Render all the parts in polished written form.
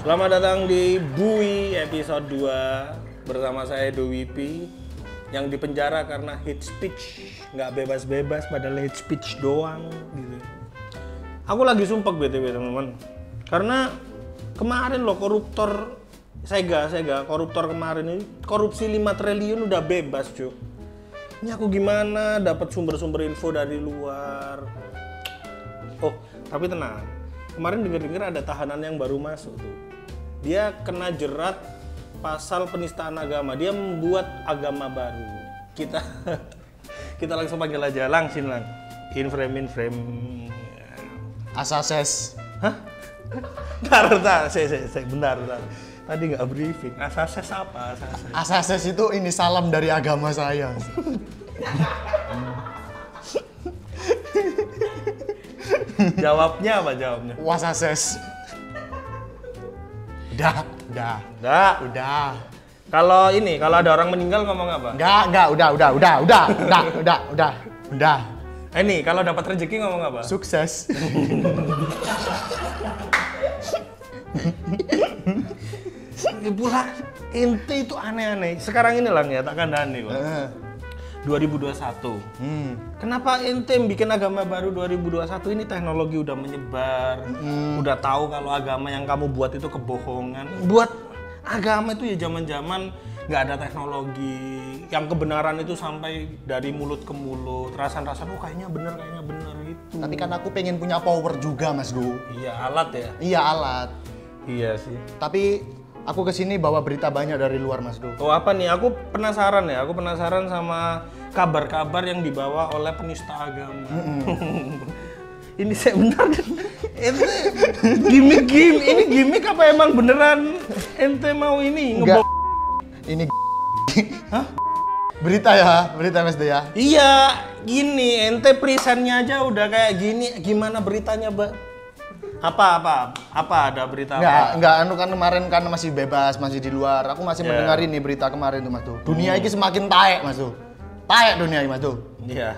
Selamat datang di Bui episode 2 bersama saya Dowipi yang dipenjara karena hate speech, nggak bebas-bebas padahal hate speech doang gitu. Aku lagi sumpek BTW teman-teman, karena kemarin loh koruptor Sega koruptor kemarin ini korupsi 5 triliun udah bebas cuy. Ini aku gimana dapat sumber-sumber info dari luar. Oh tapi tenang, kemarin dengar ada tahanan yang baru masuk tuh. Dia kena jerat pasal penistaan agama. Dia membuat agama baru. Kita langsung panggil aja, langsung lang. In frame. Asases. Hah? Bentar. Tadi nggak briefing. Asases apa? Asases itu ini salam dari agama saya. Jawabnya apa jawabnya? Wasases. Udah. Kalau ada orang meninggal ngomong apa? Enggak, udah. Ini kalau dapat rezeki ngomong apa? Sukses. Pula ente itu aneh-aneh. Sekarang ini lang ya, tak kandani Bang. 2021. Kenapa ente bikin agama baru 2021? Ini teknologi udah menyebar. Udah tahu kalau agama yang kamu buat itu kebohongan. Buat agama itu ya zaman-zaman nggak ada teknologi. Yang kebenaran itu sampai dari mulut ke mulut. Rasan-rasan kayaknya bener gitu. Tapi kan aku pengen punya power juga, Mas Go. Iya, alat ya. Iya, alat. Iya sih. Tapi aku kesini bawa berita banyak dari luar, Mas Do. Oh apa nih? Aku penasaran sama kabar-kabar yang dibawa oleh penista agama. Ini saya bentar. Ente gimmick apa emang beneran ente mau ini Enggak. Ini Hah? Berita Mas Do ya. Iya, gini ente presentnya aja udah kayak gini. Gimana beritanya, Mbak? Apa ada berita apa? Enggak, anu kan kemarin kan masih bebas, masih di luar. Aku masih mendengar ini berita kemarin tuh, Mas Do. Dunia ini semakin taek, Mas Do. Taek dunia ini, Mas Do. Iya.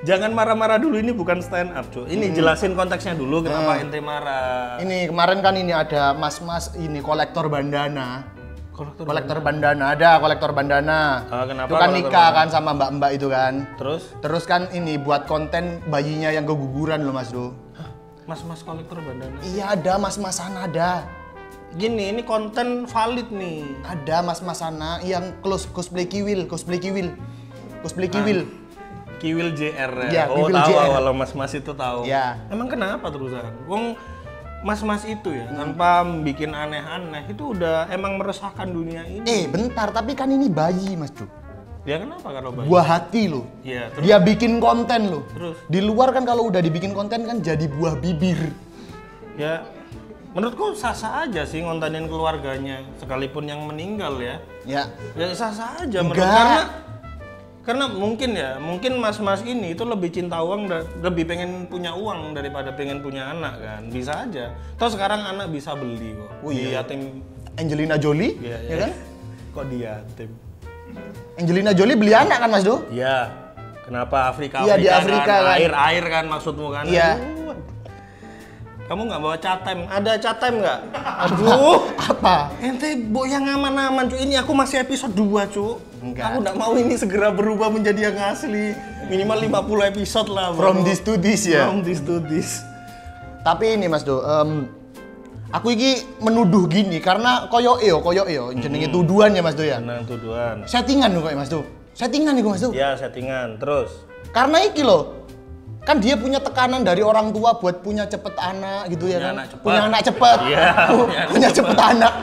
Jangan marah-marah dulu, ini bukan stand up, cuy. Ini jelasin konteksnya dulu kenapa ente marah. Ini kemarin kan ini ada mas-mas ini kolektor bandana. Kolektor bandana. Kenapa? Itu kan nikah kan sama mbak-mbak itu kan. Terus kan ini buat konten bayinya yang keguguran loh, Mas Do. Mas kolektor bandana. Iya, ada mas-masan ada. Gini, ini konten valid nih. Ada mas-mas sana yang cosplay kiwil. Kiwil JR ya. Ya, oh, Kiwil tahu JR. kalau mas-mas itu tahu. Ya. Emang kenapa terusan? Wong mas-mas itu ya tanpa bikin aneh-aneh itu udah emang meresahkan dunia ini. Bentar, tapi kan ini bayi, Mas Do. Ya kenapa kalau bayi? Buah hati loh. Iya, terus? Dia bikin konten loh. Terus? Di luar kan kalau udah dibikin konten kan jadi buah bibir. Ya, menurutku sah-sah aja sih ngontenin keluarganya, sekalipun yang meninggal ya. Ya. Ya sah-sah aja Enggak. karena mungkin mas-mas ini itu lebih cinta uang dan lebih pengen punya uang daripada pengen punya anak kan. Bisa aja. Toh sekarang anak bisa beli kok. Oh iya. Yatim. Angelina Jolie, ya kan? Kok diyatim? Angelina Jolie beli anak kan, Mas Do? Iya. Kenapa Afrika? Iya, di Afrika kan. Air kan maksudmu kan? Iya. Kamu nggak bawa catem? Ada catem nggak? Aduh. Apa? Ente yang aman-aman cu. Ini aku masih episode 2 cu. Enggak. Aku nggak mau ini segera berubah menjadi yang asli. Minimal 50 episode lah. From this to this ya? From this to this. Tapi ini, Mas Do, aku ini menuduh gini karena koyo jenenge tuduhan ya, Mas Do ya? Tenang tuduhan. Settingan loh, Mas Do. Settingan nih, Mas Do. Ya settingan. Terus? Karena iki loh, kan dia punya tekanan dari orang tua buat punya cepet anak gitu ya kan? Punya anak cepet. Iya. Punya cepet anak.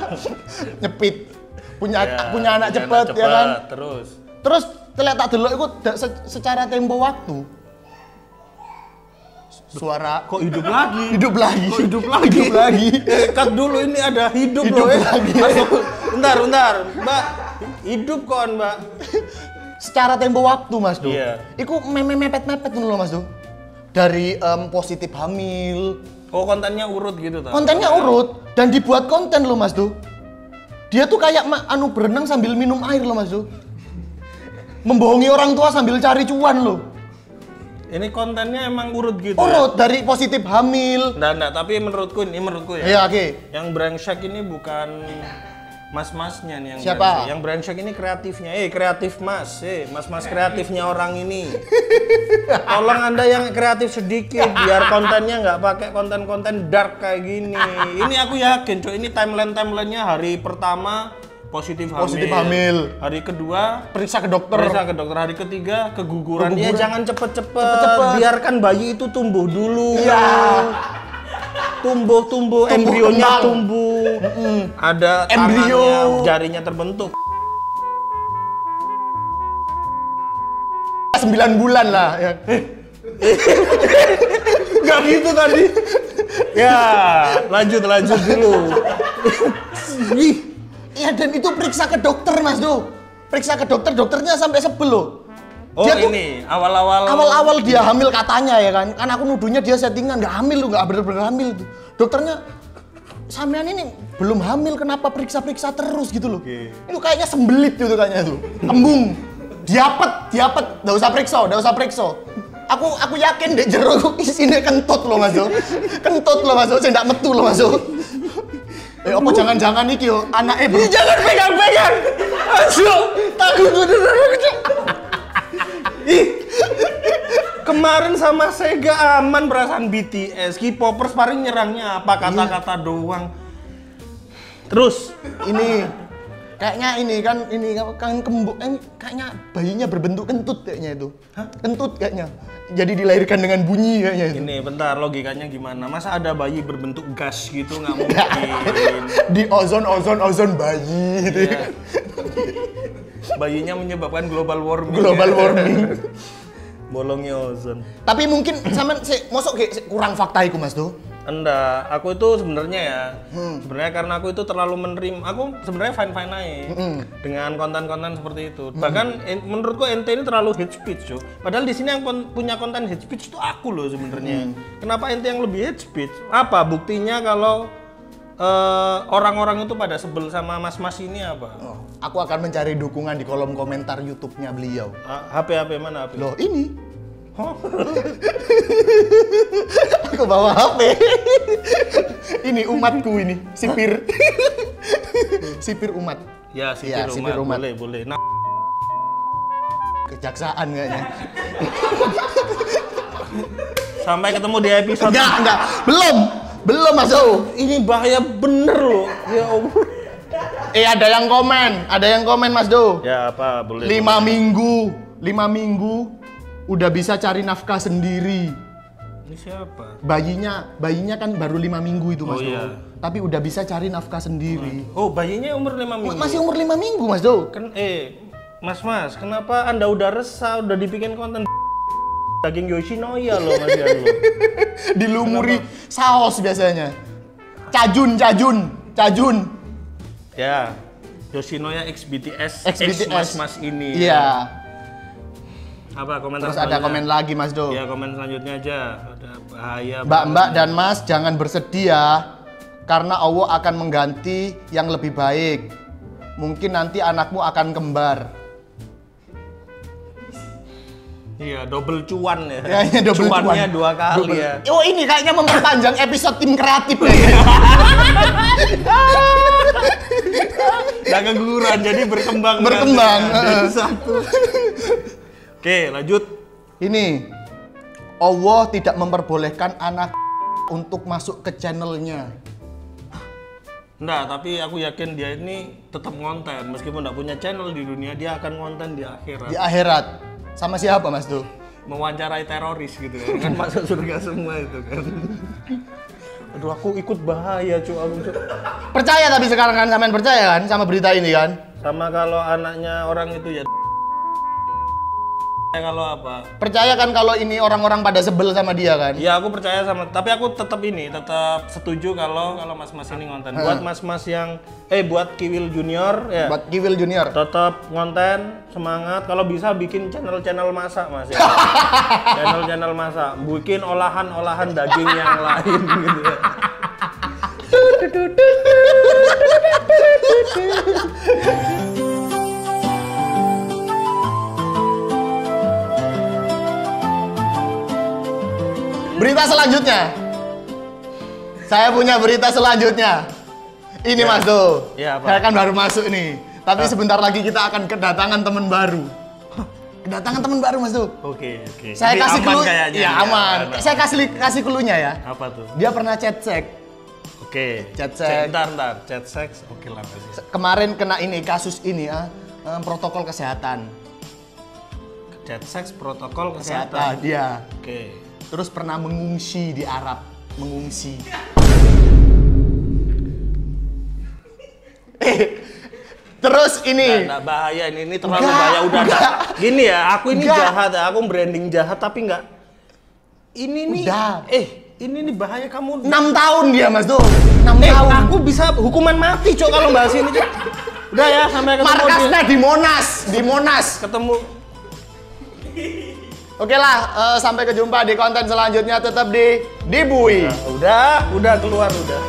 Nyepit. Punya anak cepet ya kan? Terus tak delok iku secara tempo waktu. Suara Kok hidup lagi? Hidup lagi. Kok hidup lagi? Cut dulu, ini ada hidup loh. Lagi. Bentar. Mbak, hidup kon, Mbak. Secara tempo waktu, Mas Do. Iya. Iku mepet-mepet dulu, Mas Do. Dari positif hamil. Oh, kontennya urut gitu ta? Kontennya urut dan dibuat konten loh, Mas Do. Dia tuh kayak berenang sambil minum air loh, Mas Do. Membohongi orang tua sambil cari cuan loh. Ini kontennya emang urut gitu. Urut dari positif hamil. Nggak, tapi menurutku ya. Iya, oke. Yang brengsek ini bukan mas-masnya nih yang siapa? Brengsek. Yang brengsek ini kreatifnya. Kreatif mas. Mas-mas kreatifnya orang ini. Tolong Anda yang kreatif sedikit biar kontennya nggak pakai konten-konten dark kayak gini. Ini aku yakin, coy, ini timeline-nya hari pertama positif hamil. Hari kedua periksa ke dokter. Hari ketiga keguguran. Ya jangan cepet-cepet. Biarkan bayi itu tumbuh dulu. Iya. Tumbuh embrionya tumbuh. Ada embrio, jarinya terbentuk. 9 bulan lah ya. Gak gitu tadi. Ya, lanjut dulu. Iya, dan itu periksa ke dokter, Mas Do. Periksa ke dokter, dokternya sampai sebel loh. Oh, dia ini awal-awal dia hamil katanya ya kan. Kan aku nuduhnya dia settingan, nggak hamil loh, nggak bener-bener hamil tuh. Dokternya, sampean ini belum hamil, kenapa periksa-periksa terus gitu loh. Itu kayaknya sembelit gitu kayaknya tuh. Embung. Diapet, nggak usah periksa. Aku yakin deh jero isinya kentut loh, Mas Do. Kentut loh, Mas Do, saya nggak metu loh, Mas Do. Apa jangan-jangan iki yo anaknya jangan pegang-pegang. Aduh, takut beneran aku. Kemarin sama Sega aman perasaan BTS, K-popers paling nyerangnya apa kata-kata doang. Terus ini kayaknya kembung kayaknya bayinya berbentuk kentut kayaknya itu. Hah? Kentut kayaknya. Jadi dilahirkan dengan bunyi kayaknya itu. Ini bentar, logikanya gimana? Masa ada bayi berbentuk gas gitu, nggak mungkin. Di ozon bayi gitu. Yeah. Bayinya menyebabkan global warming. Bolongnya ozon. Tapi mungkin sama mosok kurang fakta iku, Mas Do. Enggak, aku itu sebenarnya sebenarnya karena aku itu terlalu menerima, aku sebenarnya fine aja dengan konten-konten seperti itu. Bahkan menurutku ente ini terlalu hate speech, yo. Padahal di sini yang punya konten hate speech itu aku loh sebenarnya. Kenapa ente yang lebih hate speech? Apa buktinya kalau orang-orang itu pada sebel sama mas-mas ini apa? Oh, aku akan mencari dukungan di kolom komentar YouTube-nya beliau. HP mana HP? Loh, ini. Aku bawa HP. Ini umatku ini, sipir. Sipir umat. Ya, sipir umat. Boleh. Nah, kejaksaan kayaknya. Sampai ketemu di episode. Enggak. Belum Mas Do. Ini bahaya bener loh. Ya Allah. Ada yang komen Mas Do. Ya apa, boleh. 5 minggu udah bisa cari nafkah sendiri. Ini siapa? Bayinya kan baru 5 minggu itu, Mas Do. Iya. Tapi udah bisa cari nafkah sendiri. Oh, bayinya umur 5 minggu. Masih umur 5 minggu, Mas Do. Mas, kenapa Anda udah resah, udah dibikin konten daging Yoshinoya loh, Mas Yan lo. Dilumuri saus biasanya. Cajun. Ya. Yoshinoya X BTS. Mas ini. Iya. Apa komentar? Terus ada komen lagi, Mas Do. Ya, komen selanjutnya aja. Ada bahaya. Mbak dan Mas jangan bersedih ya, karena Allah akan mengganti yang lebih baik. Mungkin nanti anakmu akan kembar. Iya, double cuan ya. Ya, double cuannya cuan. 2 kali ya. Oh, ini kayaknya memperpanjang episode tim kreatif ya. Gak keguguran, jadi berkembang. Jadi satu. Oke, lanjut. Ini, Allah tidak memperbolehkan anak untuk masuk ke channelnya. Enggak, tapi aku yakin dia ini tetap ngonten. Meskipun nggak punya channel di dunia, dia akan ngonten di akhirat. Di akhirat? Sama siapa, Mas Do? Mewawancarai teroris gitu kan. Kan masuk surga semua itu kan. Aduh, aku ikut bahaya cuy. Percaya tapi sekarang kan, sampean percaya kan sama berita ini kan? Sama kalau anaknya orang itu ya. Kalau apa? Percaya kan kalau ini orang-orang pada sebel sama dia kan? Iya, aku percaya sama, tapi aku tetap setuju kalau mas-mas ini ngonten. Buat mas-mas yang buat Kiwil Junior ya. Buat Kiwil Junior. Tetap ngonten, semangat. Kalau bisa bikin channel masak, Mas ya. Channel masak, bikin olahan daging yang lain gitu ya. Berita selanjutnya. Saya punya berita selanjutnya. Ini Mas tuh. Ya, apa? Saya kan baru masuk nih. Tapi sebentar lagi kita akan kedatangan teman baru. Kedatangan teman baru Mas tuh. Oke. Saya Jadi kasih aman clue. kayaknya. Iya, aman. Saya kasih clue-nya ya. Apa tuh? Dia pernah chat sek. Oke. Chat seks. Bentar. Chat seks. Oke lah pasti. Kemarin kena ini kasus ini protokol kesehatan. Chat seks protokol kesehatan. Iya. Oke. Terus pernah mengungsi di Arab, mengungsi. Terus ini. Nggak bahaya ini terlalu bahaya udah. Gini ya, aku ini jahat ya, aku branding jahat tapi nggak. Ini nih. Ini nih bahaya kamu. 6 tahun dia Mas tuh. 6 tahun. Aku bisa hukuman mati Cok kalau bahas ini Cok. Udah ya, sampai ketemu. Markasnya di Monas. Ketemu. Oke lah, sampai kejumpa di konten selanjutnya tetap di Bui. Udah keluar udah.